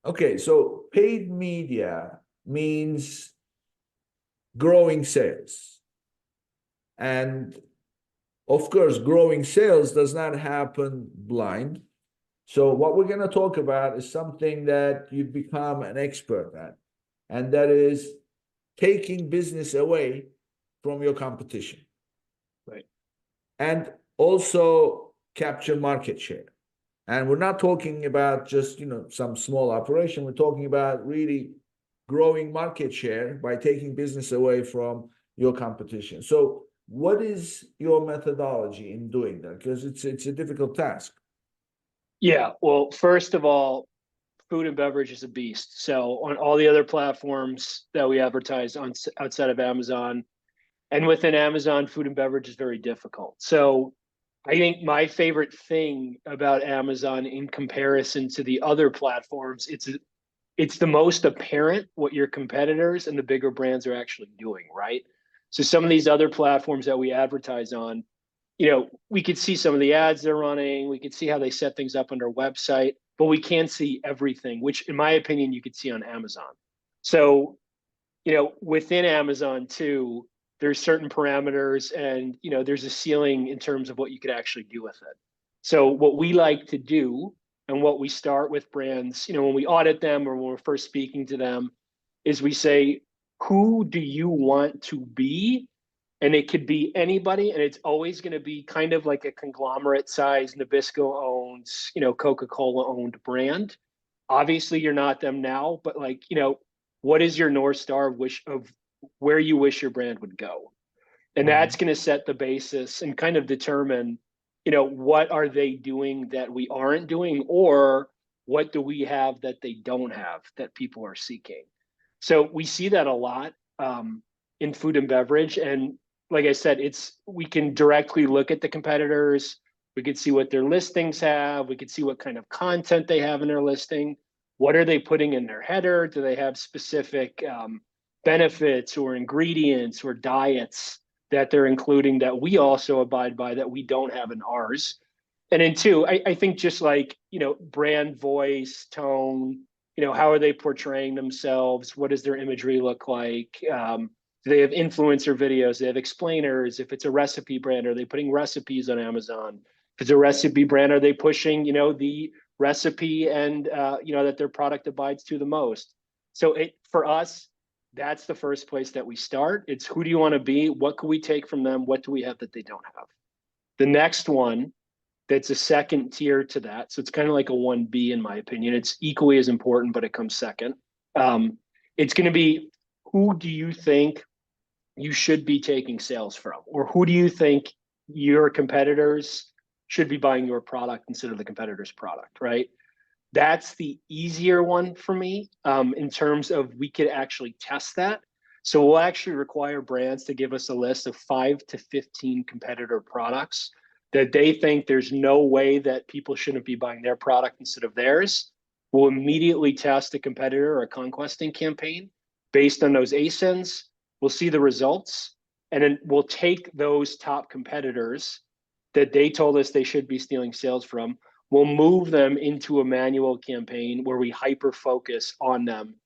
Okay, so paid media means growing sales. And of course, growing sales does not happen blind. So what we're going to talk about is something that you become an expert at, and that is taking business away from your competition. Right. And also capture market share. And we're not talking about just, some small operation. We're talking about really growing market share by taking business away from your competition. So what is your methodology in doing that? Because it's a difficult task. Yeah. Well, first of all, food and beverage is a beast. So on all the other platforms that we advertise on outside of Amazon and within Amazon, food and beverage is very difficult. So I think my favorite thing about Amazon in comparison to the other platforms, it's the most apparent what your competitors and the bigger brands are actually doing, right? So some of these other platforms that we advertise on, we could see some of the ads they're running, we could see how they set things up on their website, but we can't see everything, which in my opinion, you could see on Amazon. So, within Amazon too, there's certain parameters and, there's a ceiling in terms of what you could actually do with it. So what we like to do and what we start with brands, when we audit them or when we're first speaking to them, is we say, who do you want to be? And it could be anybody, and it's always going to be kind of like a conglomerate size Nabisco owns, Coca-Cola owned brand. Obviously, you're not them now, but like, what is your North Star wish of where you wish your brand would go? And that's going to set the basis and kind of determine, what are they doing that we aren't doing, or what do we have that they don't have that people are seeking? So we see that a lot in food and beverage. And like I said, we can directly look at the competitors. We could see what their listings have. We could see what kind of content they have in their listing. What are they putting in their header? Do they have specific benefits or ingredients or diets that they're including that we also abide by that we don't have in ours? And then two, I think just like, brand voice, tone, how are they portraying themselves? What does their imagery look like? Do they have influencer videos? Do they have explainers? If it's a recipe brand, are they putting recipes on Amazon? If it's a recipe brand, are they pushing, the recipe and, that their product abides to the most? So for us, that's the first place that we start. It's who do you want to be? What can we take from them? What do we have that they don't have? The next one that's a second tier to that. So it's kind of like a 1B in my opinion. It's equally as important, but it comes second. It's going to be, who do you think you should be taking sales from? Or who do you think your competitors should be buying your product instead of the competitor's product, right? That's the easier one for me in terms of we could actually test that. So we'll actually require brands to give us a list of 5 to 15 competitor products that they think there's no way that people shouldn't be buying their product instead of theirs. We'll immediately test a competitor or a conquesting campaign based on those ASINs. We'll see the results, and then we'll take those top competitors that they told us they should be stealing sales from. We'll move them into a manual campaign where we hyper focus on them.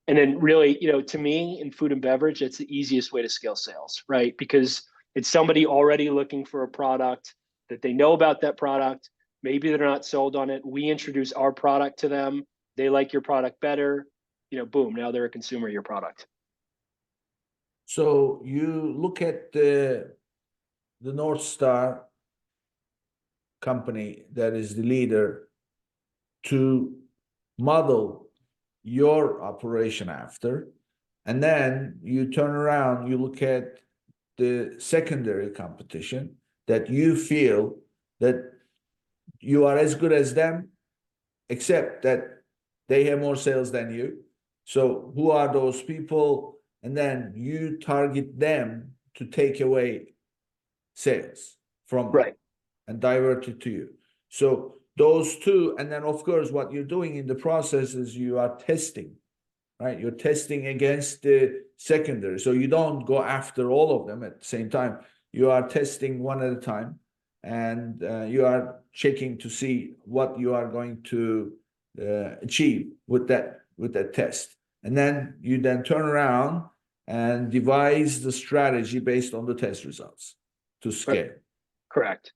And then really, to me in food and beverage, it's the easiest way to scale sales, right? Because it's somebody already looking for a product that they know about that product. Maybe they're not sold on it. We introduce our product to them. They like your product better. Boom, now they're a consumer of your product. So you look at the North Star company that is the leader to model your operation after, and then you turn around, you look at the secondary competition that you feel that you are as good as them, except that they have more sales than you. So who are those people? And then you target them to take away sales from them Right. and divert it to you. So those two, and then of course, what you're doing in the process is you are testing, right? You're testing against the secondary. So you don't go after all of them at the same time. You are testing one at a time, and you are checking to see what you are going to achieve with that test. And then you then turn around and devise the strategy based on the test results to scale. Correct.